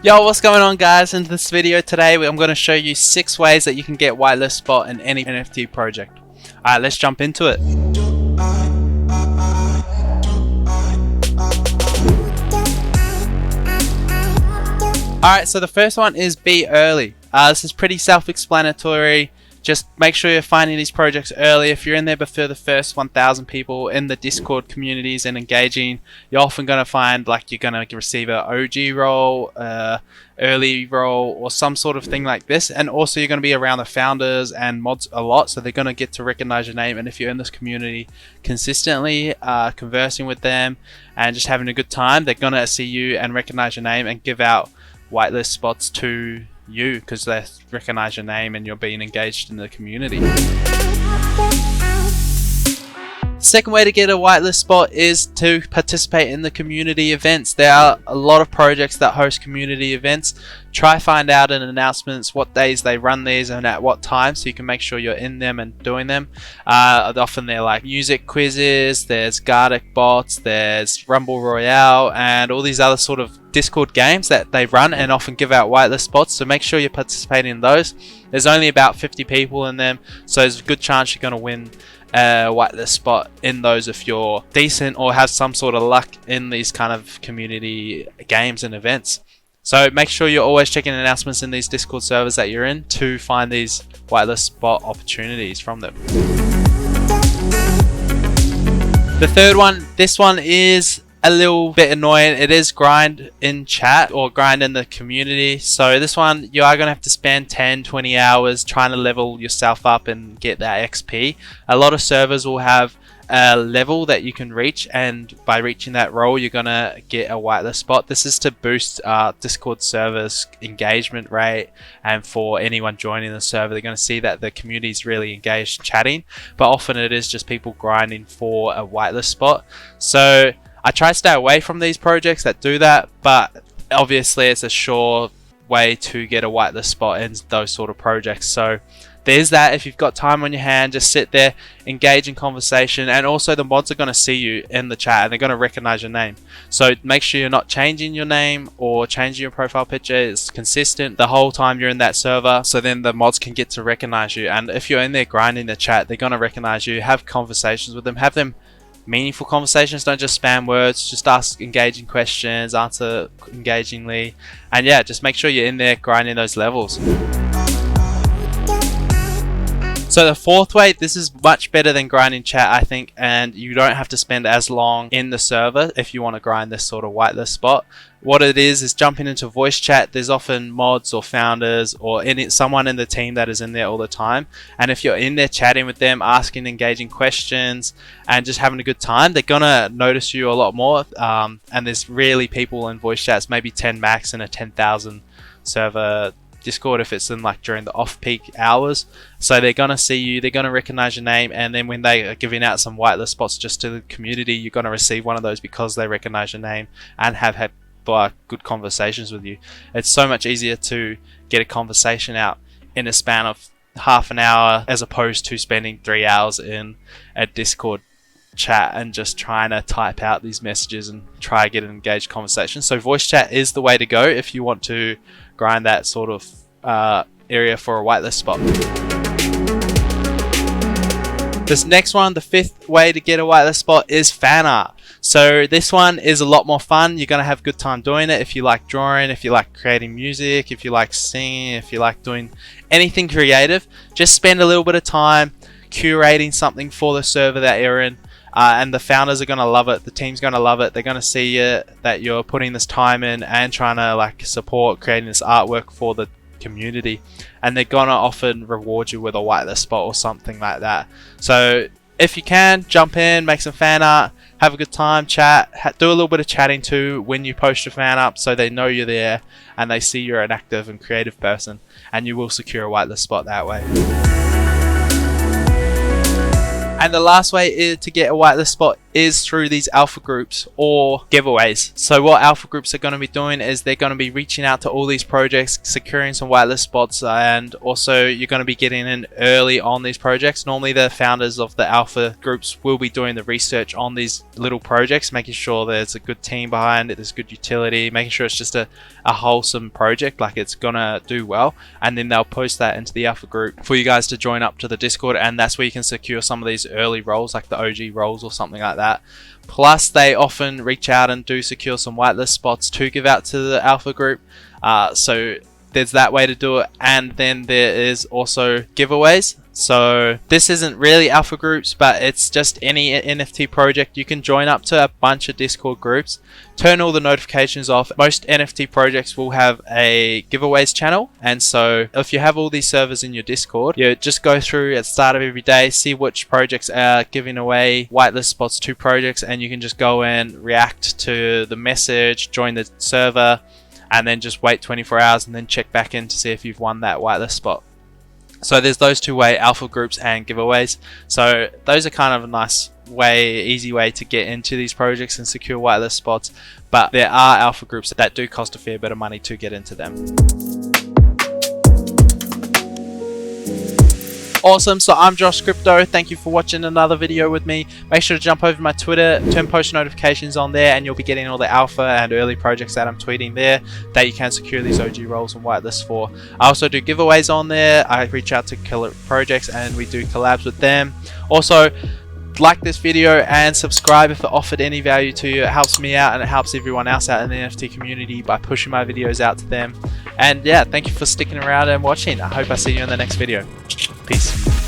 Yo, what's going on guys? In this video today I'm going to show you 6 ways that you can get whitelist spot in any NFT project. Alright, let's jump into it. Alright, so the first one is be early. This is pretty self-explanatory. Just make sure you're finding these projects early. If you're in there before the first 1,000 people in the Discord communities and engaging, you're often going to find like you're going to receive an OG role, early role, or some sort of thing like this. And also you're going to be around the founders and mods a lot, so they're going to get to recognize your name. And if you're in this community consistently conversing with them and just having a good time, they're going to see you and recognize your name and give out whitelist spots to you because they recognize your name and you're being engaged in the community. Second way to get a whitelist spot is to participate in the community events. There are a lot of projects that host community events. Try find out in announcements what days they run these and at what time, so you can make sure you're in them and doing them. Often they're like music quizzes, there's Gartic bots, there's Rumble Royale, and all these other sort of Discord games that they run and often give out whitelist spots, so make sure you're participating in those. There's only about 50 people in them, so there's a good chance you're going to win a whitelist spot in those if you're decent or have some sort of luck in these kind of community games and events. So make sure you're always checking announcements in these Discord servers that you're in to find these whitelist spot opportunities from them. The third one, this one is a little bit annoying. It is grind in chat or grind in the community. So this one, you are going to have to spend 10-20 hours trying to level yourself up and get that XP. A lot of servers will have a level that you can reach, and by reaching that role you're going to get a whitelist spot. This is to boost Discord servers engagement rate, and for anyone joining the server they're going to see that the community is really engaged chatting, but often it is just people grinding for a whitelist spot. So I try to stay away from these projects that do that, but obviously it's a sure way to get a whitelist spot in those sort of projects. So there's that. If you've got time on your hand, just sit there, engage in conversation, and also the mods are going to see you in the chat and they're going to recognize your name. So make sure you're not changing your name or changing your profile picture. It's consistent the whole time you're in that server, so then the mods can get to recognize you. And if you're in there grinding the chat, they're going to recognize you. Have conversations with them, have them meaningful conversations, don't just spam words, just ask engaging questions, answer engagingly, and yeah, just make sure you're in there grinding those levels. So the fourth way, this is much better than grinding chat, I think, and you don't have to spend as long in the server if you want to grind this sort of whitelist spot. What it is jumping into voice chat. There's often mods or founders or someone in the team that is in there all the time, and if you're in there chatting with them, asking engaging questions and just having a good time, they're gonna notice you a lot more. And there's really people in voice chats, maybe 10 max in a 10,000 server Discord if it's in like during the off-peak hours. So they're gonna see you, they're gonna recognize your name, and then when they are giving out some whitelist spots just to the community, you're gonna receive one of those because they recognize your name and have had good conversations with you. It's so much easier to get a conversation out in a span of half an hour as opposed to spending 3 hours in a Discord chat and just trying to type out these messages and try to get an engaged conversation. So voice chat is the way to go if you want to grind that sort of area for a whitelist spot. This next one, the fifth way to get a whitelist spot, is fan art. So this one is a lot more fun. You're going to have a good time doing it if you like drawing, if you like creating music, if you like singing, if you like doing anything creative. Just spend a little bit of time curating something for the server that you're in. And the founders are going to love it, the team's going to love it. They're going to see that you're putting this time in and trying to like support creating this artwork for the community, and they're going to often reward you with a whitelist spot or something like that. So if you can, jump in, make some fan art, have a good time, chat, do a little bit of chatting too when you post your fan up, so they know you're there and they see you're an active and creative person, and you will secure a whitelist spot that way. And the last way to get a whitelist spot is through these alpha groups or giveaways. So what alpha groups are going to be doing is they're going to be reaching out to all these projects, securing some whitelist spots, and also you're going to be getting in early on these projects. Normally the founders of the alpha groups will be doing the research on these little projects, making sure there's a good team behind it, there's good utility, making sure it's just a wholesome project, like it's gonna do well, and then they'll post that into the alpha group for you guys to join up to the Discord, and that's where you can secure some of these early roles, like the OG roles or something like that. Plus they often reach out and do secure some whitelist spots to give out to the alpha group. So there's that way to do it, and then there is also giveaways. So this isn't really alpha groups, but it's just any NFT project. You can join up to a bunch of Discord groups, turn all the notifications off. Most NFT projects will have a giveaways channel, and so if you have all these servers in your Discord, you just go through at the start of every day, see which projects are giving away whitelist spots to projects, and you can just go in, react to the message, join the server, and then just wait 24 hours and then check back in to see if you've won that whitelist spot. So there's those two way, alpha groups and giveaways. So those are kind of a nice way, easy way to get into these projects and secure whitelist spots. But there are alpha groups that do cost a fair bit of money to get into them. Awesome, so I'm Josh Crypto. Thank you for watching another video with me. Make sure to jump over to my Twitter, turn post notifications on there, and you'll be getting all the alpha and early projects that I'm tweeting there that you can secure these OG roles and whitelists for. I also do giveaways on there. I reach out to killer projects and we do collabs with them. Also, like this video and subscribe if it offered any value to you. It helps me out and it helps everyone else out in the NFT community by pushing my videos out to them. And yeah, thank you for sticking around and watching. I hope I see you in the next video. Peace.